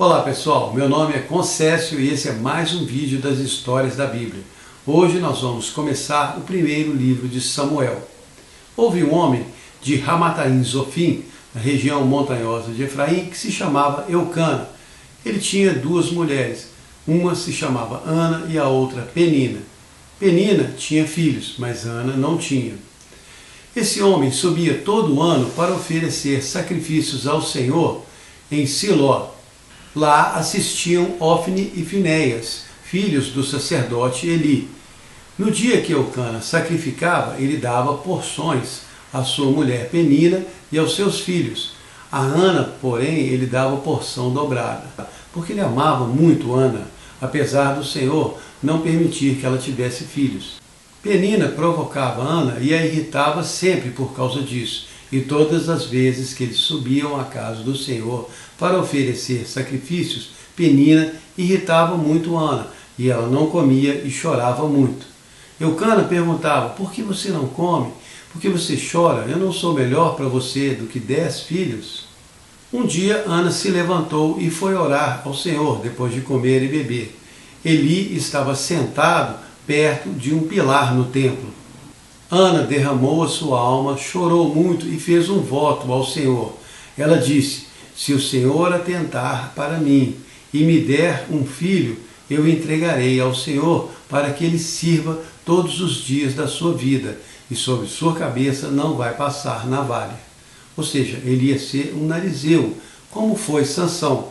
Olá pessoal, meu nome é Concécio e esse é mais um vídeo das histórias da Bíblia. Hoje nós vamos começar o primeiro livro de Samuel. Houve um homem de Ramataim Zofim, na região montanhosa de Efraim, que se chamava Eucana. Ele tinha duas mulheres, uma se chamava Ana e a outra Penina. Penina tinha filhos, mas Ana não tinha. Esse homem subia todo ano para oferecer sacrifícios ao Senhor em Siló. Lá assistiam Ofni e Finéias, filhos do sacerdote Eli. No dia que Eucana sacrificava, ele dava porções à sua mulher Penina e aos seus filhos. A Ana, porém, ele dava porção dobrada, porque ele amava muito Ana, apesar do Senhor não permitir que ela tivesse filhos. Penina provocava Ana e a irritava sempre por causa disso. E todas as vezes que eles subiam à casa do Senhor para oferecer sacrifícios, Penina irritava muito Ana, e ela não comia e chorava muito. Eucana perguntava: por que você não come? Por que você chora? Eu não sou melhor para você do que 10 filhos? Um dia Ana se levantou e foi orar ao Senhor depois de comer e beber. Eli estava sentado perto de um pilar no templo. Ana derramou a sua alma, chorou muito e fez um voto ao Senhor. Ela disse: se o Senhor atentar para mim e me der um filho, eu entregarei ao Senhor para que ele sirva todos os dias da sua vida, e sobre sua cabeça não vai passar navalha. Ou seja, ele ia ser um narizeu, como foi Sansão.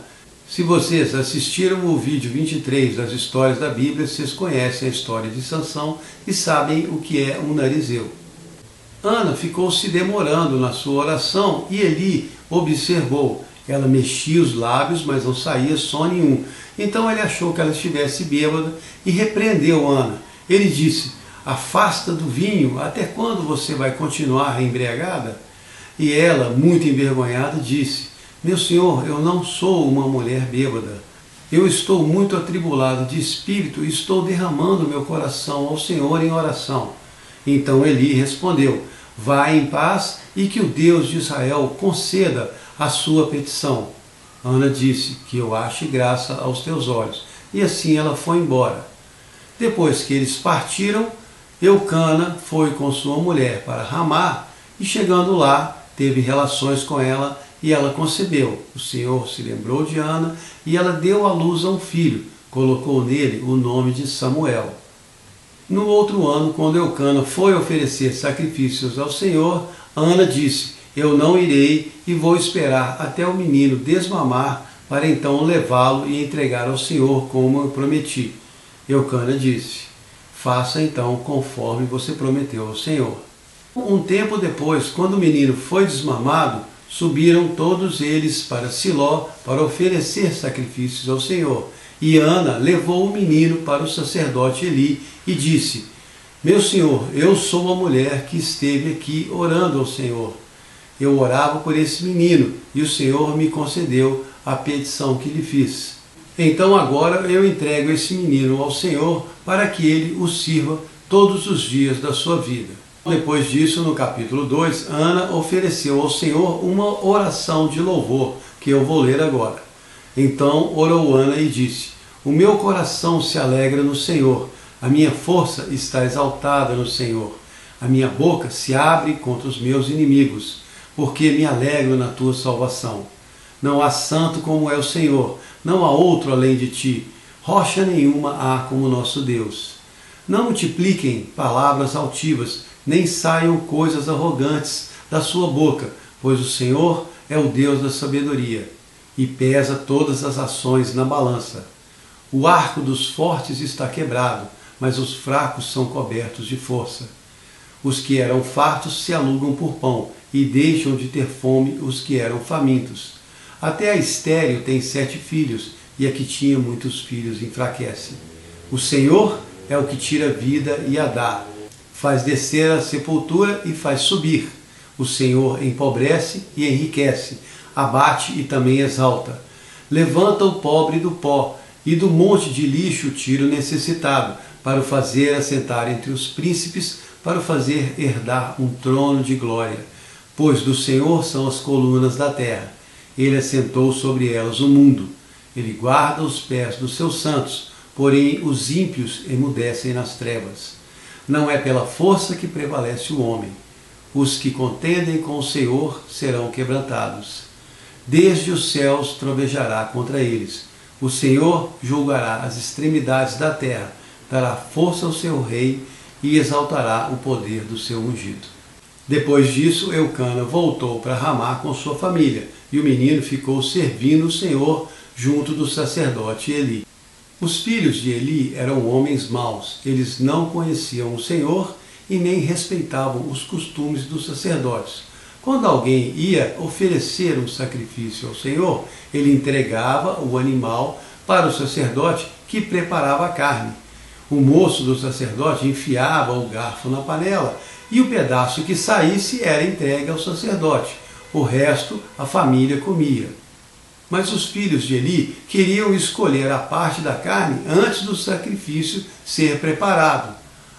Se vocês assistiram o vídeo 23 das histórias da Bíblia, vocês conhecem a história de Sansão e sabem o que é um narizeu. Ana ficou se demorando na sua oração e Eli observou. Ela mexia os lábios, mas não saía som nenhum. Então ele achou que ela estivesse bêbada e repreendeu Ana. Ele disse: afasta do vinho, até quando você vai continuar embriagada? E ela, muito envergonhada, disse: meu senhor, eu não sou uma mulher bêbada. Eu estou muito atribulado de espírito e estou derramando meu coração ao Senhor em oração. Então Eli respondeu: vá em paz e que o Deus de Israel conceda a sua petição. Ana disse: que eu ache graça aos teus olhos. E assim ela foi embora. Depois que eles partiram, Eucana foi com sua mulher para Ramá e, chegando lá, teve relações com ela e ela concebeu. O Senhor se lembrou de Ana e ela deu à luz a um filho, colocou nele o nome de Samuel. No outro ano, quando Eucana foi oferecer sacrifícios ao Senhor, Ana disse: eu não irei e vou esperar até o menino desmamar para então levá-lo e entregar ao Senhor como eu prometi. Eucana disse: faça então conforme você prometeu ao Senhor. Um tempo depois, quando o menino foi desmamado, subiram todos eles para Siló para oferecer sacrifícios ao Senhor. E Ana levou o menino para o sacerdote Eli e disse: meu senhor, eu sou a mulher que esteve aqui orando ao Senhor. Eu orava por esse menino e o Senhor me concedeu a petição que lhe fiz. Então agora eu entrego esse menino ao Senhor para que ele o sirva todos os dias da sua vida. Depois disso, no capítulo 2, Ana ofereceu ao Senhor uma oração de louvor, que eu vou ler agora. Então orou Ana e disse: o meu coração se alegra no Senhor, a minha força está exaltada no Senhor. A minha boca se abre contra os meus inimigos, porque me alegro na tua salvação. Não há santo como é o Senhor, não há outro além de ti, rocha nenhuma há como nosso Deus. Não multipliquem palavras altivas, nem saiam coisas arrogantes da sua boca, pois o Senhor é o Deus da sabedoria, e pesa todas as ações na balança. O arco dos fortes está quebrado, mas os fracos são cobertos de força. Os que eram fartos se alugam por pão, e deixam de ter fome os que eram famintos. Até a estéril tem 7 filhos, e a que tinha muitos filhos enfraquece. O Senhor é o que tira a vida e a dá, faz descer a sepultura e faz subir. O Senhor empobrece e enriquece, abate e também exalta. Levanta o pobre do pó, e do monte de lixo tira o necessitado, para o fazer assentar entre os príncipes, para o fazer herdar um trono de glória. Pois do Senhor são as colunas da terra. Ele assentou sobre elas o mundo. Ele guarda os pés dos seus santos, porém os ímpios emudecem nas trevas. Não é pela força que prevalece o homem. Os que contendem com o Senhor serão quebrantados. Desde os céus trovejará contra eles. O Senhor julgará as extremidades da terra, dará força ao seu rei e exaltará o poder do seu ungido. Depois disso, Eucana voltou para Ramá com sua família, e o menino ficou servindo o Senhor junto do sacerdote Eli. Os filhos de Eli eram homens maus, eles não conheciam o Senhor e nem respeitavam os costumes dos sacerdotes. Quando alguém ia oferecer um sacrifício ao Senhor, ele entregava o animal para o sacerdote que preparava a carne. O moço do sacerdote enfiava o garfo na panela e o pedaço que saísse era entregue ao sacerdote. O resto a família comia. Mas os filhos de Eli queriam escolher a parte da carne antes do sacrifício ser preparado.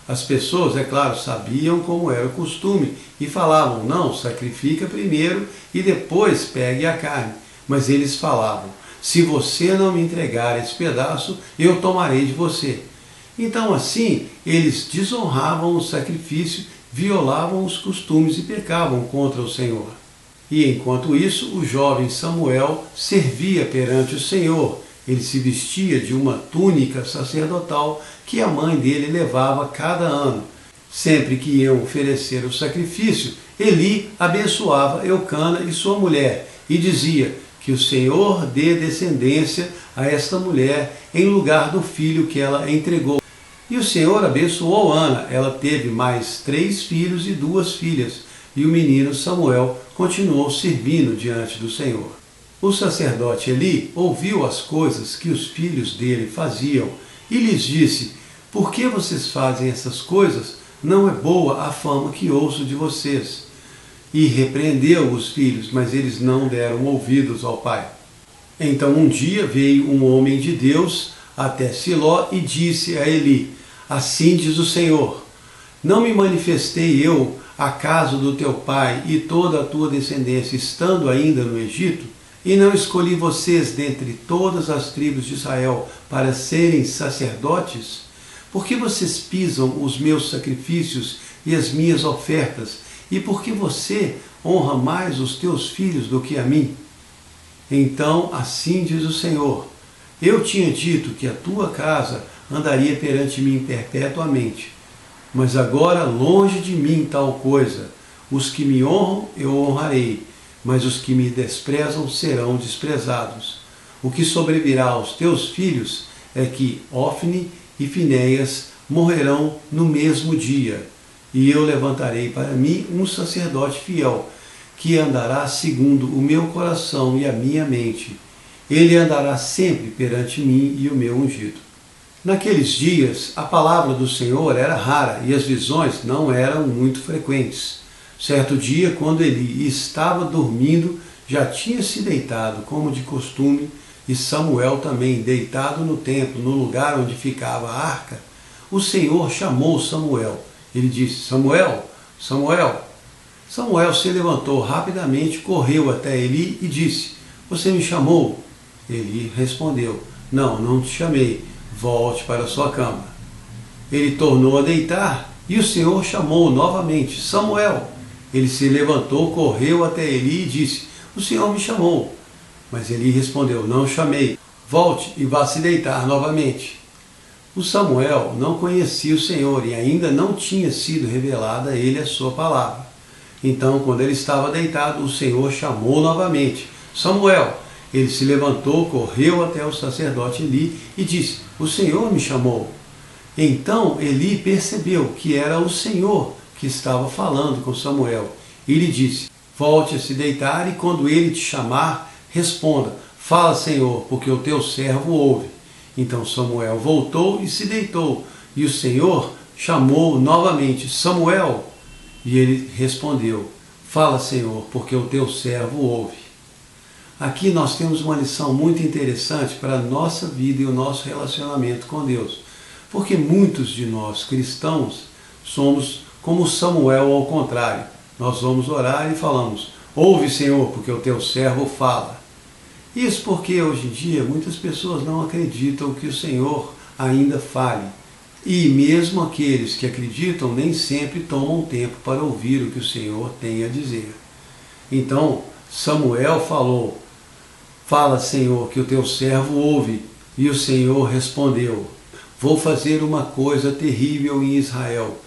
As pessoas, é claro, sabiam como era o costume e falavam, não, sacrifica primeiro e depois pegue a carne. Mas eles falavam, se você não me entregar esse pedaço, eu tomarei de você. Então assim, eles desonravam o sacrifício, violavam os costumes e pecavam contra o Senhor. E enquanto isso, o jovem Samuel servia perante o Senhor. Ele se vestia de uma túnica sacerdotal que a mãe dele levava cada ano. Sempre que iam oferecer o sacrifício, Eli abençoava Eucana e sua mulher e dizia que o Senhor dê descendência a esta mulher em lugar do filho que ela entregou. E o Senhor abençoou Ana. Ela teve mais 3 filhos e 2 filhas. E o menino Samuel continuou servindo diante do Senhor. O sacerdote Eli ouviu as coisas que os filhos dele faziam e lhes disse, por que vocês fazem essas coisas? Não é boa a fama que ouço de vocês. E repreendeu os filhos, mas eles não deram ouvidos ao pai. Então um dia veio um homem de Deus até Siló e disse a Eli, assim diz o Senhor, não me manifestei eu acaso do teu pai e toda a tua descendência estando ainda no Egito? E não escolhi vocês dentre todas as tribos de Israel para serem sacerdotes? Por que vocês pisam os meus sacrifícios e as minhas ofertas? E por que você honra mais os teus filhos do que a mim? Então, assim diz o Senhor, eu tinha dito que a tua casa andaria perante mim perpetuamente. Mas agora, longe de mim tal coisa, os que me honram eu honrarei, mas os que me desprezam serão desprezados. O que sobrevirá aos teus filhos é que Ofni e Finéias morrerão no mesmo dia, e eu levantarei para mim um sacerdote fiel, que andará segundo o meu coração e a minha mente. Ele andará sempre perante mim e o meu ungido. Naqueles dias, a palavra do Senhor era rara e as visões não eram muito frequentes. Certo dia, quando Eli estava dormindo, já tinha se deitado como de costume, e Samuel também deitado no templo, no lugar onde ficava a arca, o Senhor chamou Samuel. Ele disse, Samuel, Samuel. Samuel se levantou rapidamente, correu até Eli e disse, você me chamou? Eli respondeu, não te chamei, volte para a sua cama. Ele tornou a deitar e o Senhor chamou novamente, Samuel. Ele se levantou, correu até Eli e disse, o Senhor me chamou. Mas Eli respondeu, não chamei, volte e vá se deitar novamente. O Samuel não conhecia o Senhor e ainda não tinha sido revelada a ele a sua palavra. Então, quando ele estava deitado, o Senhor chamou novamente, Samuel. Ele se levantou, correu até o sacerdote Eli e disse, o Senhor me chamou. Então Eli percebeu que era o Senhor que estava falando com Samuel. E lhe disse, volte a se deitar e quando ele te chamar, responda, fala Senhor, porque o teu servo ouve. Então Samuel voltou e se deitou, e o Senhor chamou novamente, Samuel. E ele respondeu, fala Senhor, porque o teu servo ouve. Aqui nós temos uma lição muito interessante para a nossa vida e o nosso relacionamento com Deus. Porque muitos de nós cristãos somos como Samuel ao contrário. Nós vamos orar e falamos, ouve Senhor, porque o teu servo fala. Isso porque hoje em dia muitas pessoas não acreditam que o Senhor ainda fale. E mesmo aqueles que acreditam nem sempre tomam tempo para ouvir o que o Senhor tem a dizer. Então Samuel falou: "Fala, Senhor, que o teu servo ouve." E o Senhor respondeu: "Vou fazer uma coisa terrível em Israel.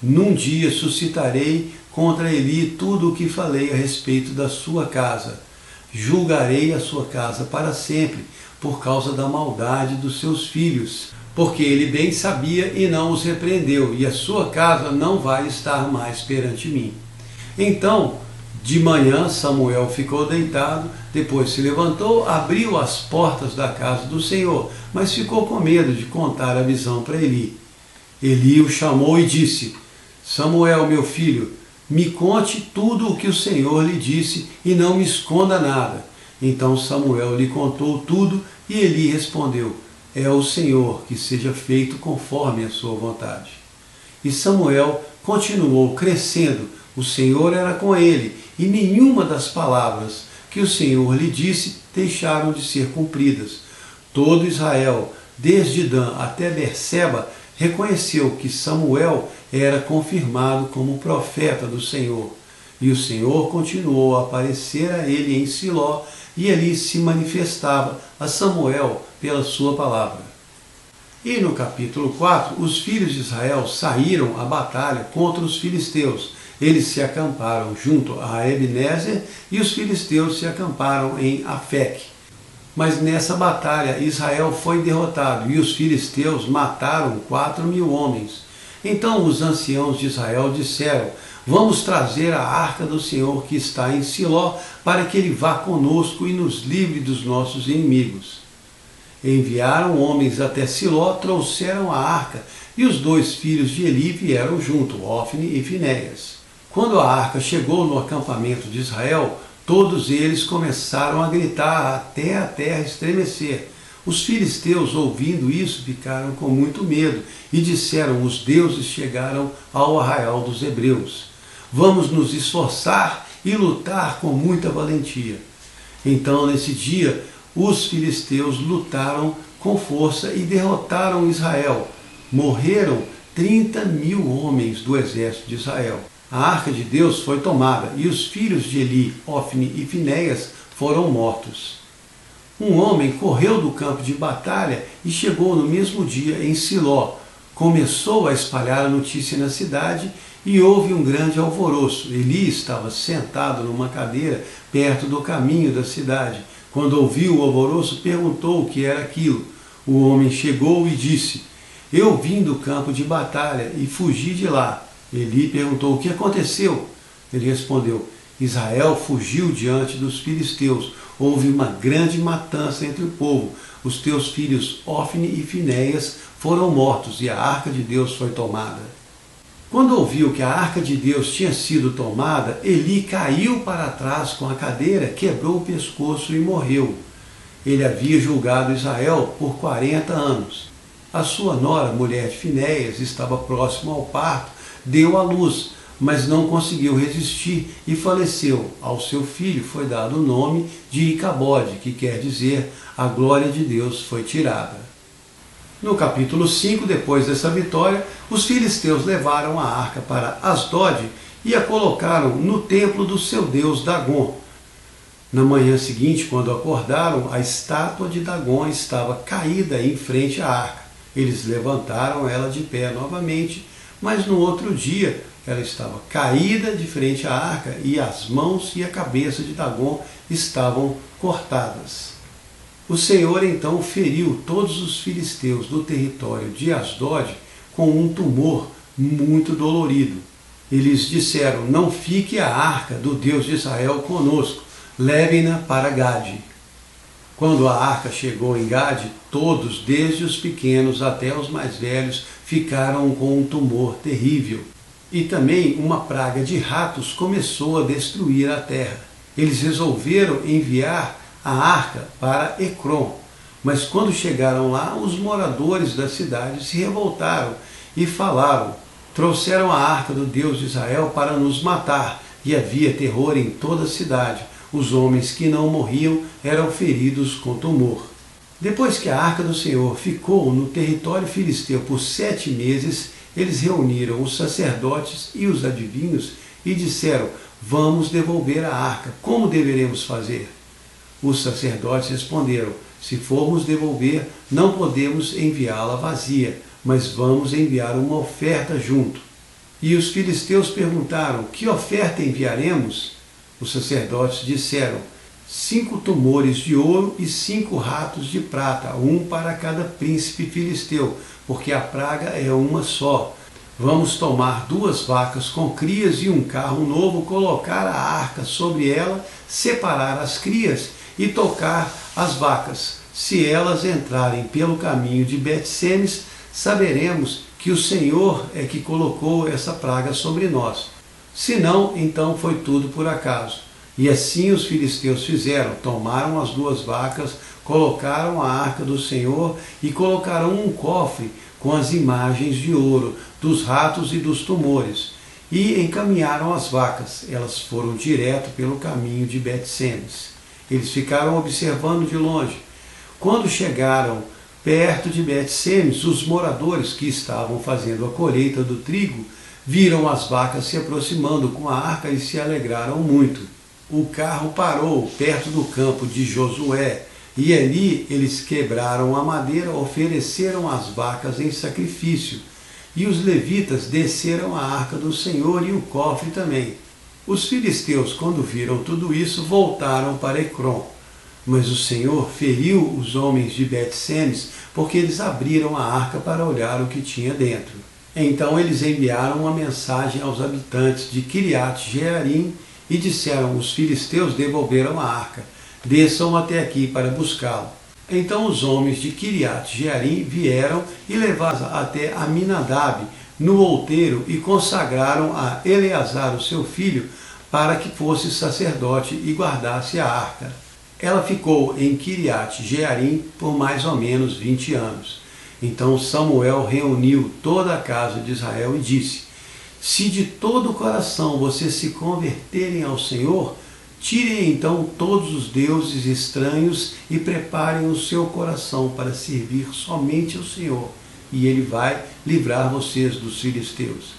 Num dia suscitarei contra Eli tudo o que falei a respeito da sua casa. Julgarei a sua casa para sempre, por causa da maldade dos seus filhos, porque ele bem sabia e não os repreendeu, e a sua casa não vai estar mais perante mim." Então, de manhã, Samuel ficou deitado, depois se levantou, abriu as portas da casa do Senhor, mas ficou com medo de contar a visão para Eli. Eli o chamou e disse: "Samuel, meu filho, me conte tudo o que o Senhor lhe disse e não me esconda nada." Então Samuel lhe contou tudo e Eli respondeu: "É o Senhor, que seja feito conforme a sua vontade." E Samuel continuou crescendo, o Senhor era com ele, e nenhuma das palavras que o Senhor lhe disse deixaram de ser cumpridas. Todo Israel, desde Dan até Berseba, reconheceu que Samuel era confirmado como profeta do Senhor. E o Senhor continuou a aparecer a ele em Siló, e ali se manifestava a Samuel pela sua palavra. E no capítulo 4, os filhos de Israel saíram à batalha contra os filisteus. Eles se acamparam junto a Ebenezer e os filisteus se acamparam em Afeque. Mas nessa batalha Israel foi derrotado e os filisteus mataram 4.000 homens. Então os anciãos de Israel disseram: "Vamos trazer a arca do Senhor que está em Siló, para que ele vá conosco e nos livre dos nossos inimigos." Enviaram homens até Siló, trouxeram a arca, e os 2 filhos de Eli vieram junto, Ofni e Finéias. Quando a arca chegou no acampamento de Israel, todos eles começaram a gritar até a terra estremecer. Os filisteus, ouvindo isso, ficaram com muito medo e disseram: "Os deuses chegaram ao arraial dos hebreus. Vamos nos esforçar e lutar com muita valentia." Então, nesse dia, os filisteus lutaram com força e derrotaram Israel. Morreram 30.000 homens do exército de Israel. A arca de Deus foi tomada e os filhos de Eli, Ofni e Finéias, foram mortos. Um homem correu do campo de batalha e chegou no mesmo dia em Siló. Começou a espalhar a notícia na cidade e houve um grande alvoroço. Eli estava sentado numa cadeira perto do caminho da cidade. Quando ouviu o alvoroço, perguntou o que era aquilo. O homem chegou e disse: "Eu vim do campo de batalha e fugi de lá." Eli perguntou: "O que aconteceu?" Ele respondeu: "Israel fugiu diante dos filisteus. Houve uma grande matança entre o povo. Os teus filhos Ofni e Finéias foram mortos e a arca de Deus foi tomada." Quando ouviu que a arca de Deus tinha sido tomada, Eli caiu para trás com a cadeira, quebrou o pescoço e morreu. Ele havia julgado Israel por 40 anos. A sua nora, mulher de Finéias, estava próxima ao parto, deu à luz, mas não conseguiu resistir e faleceu. Ao seu filho foi dado o nome de Icabode, que quer dizer: "A glória de Deus foi tirada." No capítulo 5, depois dessa vitória, os filisteus levaram a arca para Asdod e a colocaram no templo do seu deus Dagom. Na manhã seguinte, quando acordaram, a estátua de Dagom estava caída em frente à arca. Eles levantaram ela de pé novamente, mas no outro dia ela estava caída de frente à arca e as mãos e a cabeça de Dagom estavam cortadas. O Senhor então feriu todos os filisteus do território de Asdod com um tumor muito dolorido. Eles disseram: "Não fique a arca do Deus de Israel conosco, levem-na para Gade." Quando a arca chegou em Gade, todos, desde os pequenos até os mais velhos, ficaram com um tumor terrível. E também uma praga de ratos começou a destruir a terra. Eles resolveram enviar a arca para Ecrom. Mas quando chegaram lá, os moradores da cidade se revoltaram e falaram: "Trouxeram a arca do Deus de Israel para nos matar." E havia terror em toda a cidade. Os homens que não morriam eram feridos com tumor. Depois que a arca do Senhor ficou no território filisteu por 7 meses, eles reuniram os sacerdotes e os adivinhos e disseram: vamos devolver a arca, como deveremos fazer? Os sacerdotes responderam: se formos devolver, não podemos enviá-la vazia, mas vamos enviar uma oferta junto. E os filisteus perguntaram: que oferta enviaremos? Os sacerdotes disseram: 5 tumores de ouro e 5 ratos de prata, um para cada príncipe filisteu, porque a praga é uma só. Vamos tomar 2 vacas com crias e um carro novo, colocar a arca sobre ela, separar as crias e tocar as vacas. Se elas entrarem pelo caminho de Bet-Semes, saberemos que o Senhor é que colocou essa praga sobre nós. Se não, então foi tudo por acaso. E assim os filisteus fizeram, tomaram as 2 vacas, colocaram a arca do Senhor e colocaram um cofre com as imagens de ouro, dos ratos e dos tumores, e encaminharam as vacas. Elas foram direto pelo caminho de Bet-Semes. Eles ficaram observando de longe. Quando chegaram perto de Bet-Semes, os moradores que estavam fazendo a colheita do trigo viram as vacas se aproximando com a arca e se alegraram muito. O carro parou perto do campo de Josué, e ali eles quebraram a madeira, ofereceram as vacas em sacrifício, e os levitas desceram a arca do Senhor e o cofre também. Os filisteus, quando viram tudo isso, voltaram para Ecrom. Mas o Senhor feriu os homens de Bet-Semes, porque eles abriram a arca para olhar o que tinha dentro. Então eles enviaram uma mensagem aos habitantes de Quiriat-Jearim e disseram: os filisteus devolveram a arca, desçam até aqui para buscá-lo. Então os homens de Quiriat-Jearim vieram e levaram até Aminadab no outeiro e consagraram a Eleazar, o seu filho, para que fosse sacerdote e guardasse a arca. Ela ficou em Quiriat-Jearim por mais ou menos 20 anos. Então Samuel reuniu toda a casa de Israel e disse: se de todo o coração vocês se converterem ao Senhor, tirem então todos os deuses estranhos e preparem o seu coração para servir somente ao Senhor, e Ele vai livrar vocês dos filisteus.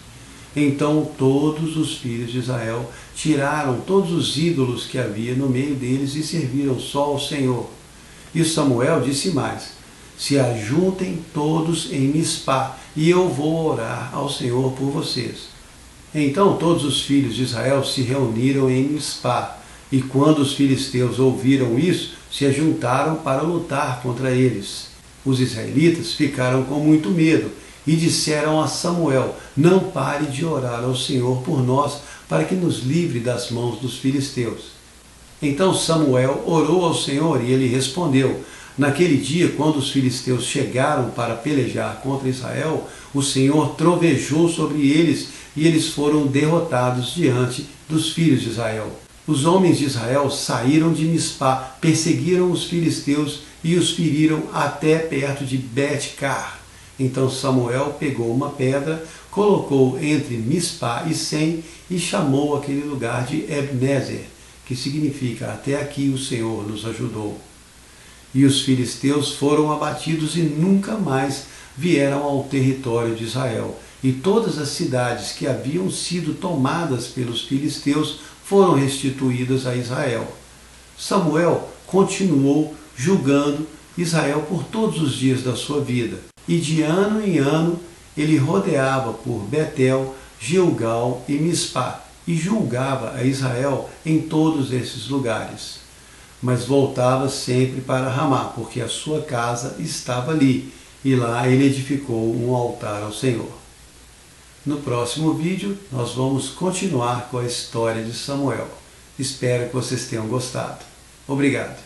Então todos os filhos de Israel tiraram todos os ídolos que havia no meio deles e serviram só ao Senhor. E Samuel disse mais: se ajuntem todos em Mispá, e eu vou orar ao Senhor por vocês. Então todos os filhos de Israel se reuniram em Mispá, e quando os filisteus ouviram isso, se ajuntaram para lutar contra eles. Os israelitas ficaram com muito medo e disseram a Samuel: não pare de orar ao Senhor por nós, para que nos livre das mãos dos filisteus. Então Samuel orou ao Senhor e ele respondeu. Naquele dia, quando os filisteus chegaram para pelejar contra Israel, o Senhor trovejou sobre eles e eles foram derrotados diante dos filhos de Israel. Os homens de Israel saíram de Mispá, perseguiram os filisteus e os feriram até perto de Bet-Car. Então Samuel pegou uma pedra, colocou entre Mispá e Sem e chamou aquele lugar de Ebenezer, que significa: até aqui o Senhor nos ajudou. E os filisteus foram abatidos e nunca mais vieram ao território de Israel. E todas as cidades que haviam sido tomadas pelos filisteus foram restituídas a Israel. Samuel continuou julgando Israel por todos os dias da sua vida. E de ano em ano ele rodeava por Betel, Gilgal e Mispá, e julgava a Israel em todos esses lugares. Mas voltava sempre para Ramá, porque a sua casa estava ali, e lá ele edificou um altar ao Senhor. No próximo vídeo, nós vamos continuar com a história de Samuel. Espero que vocês tenham gostado. Obrigado.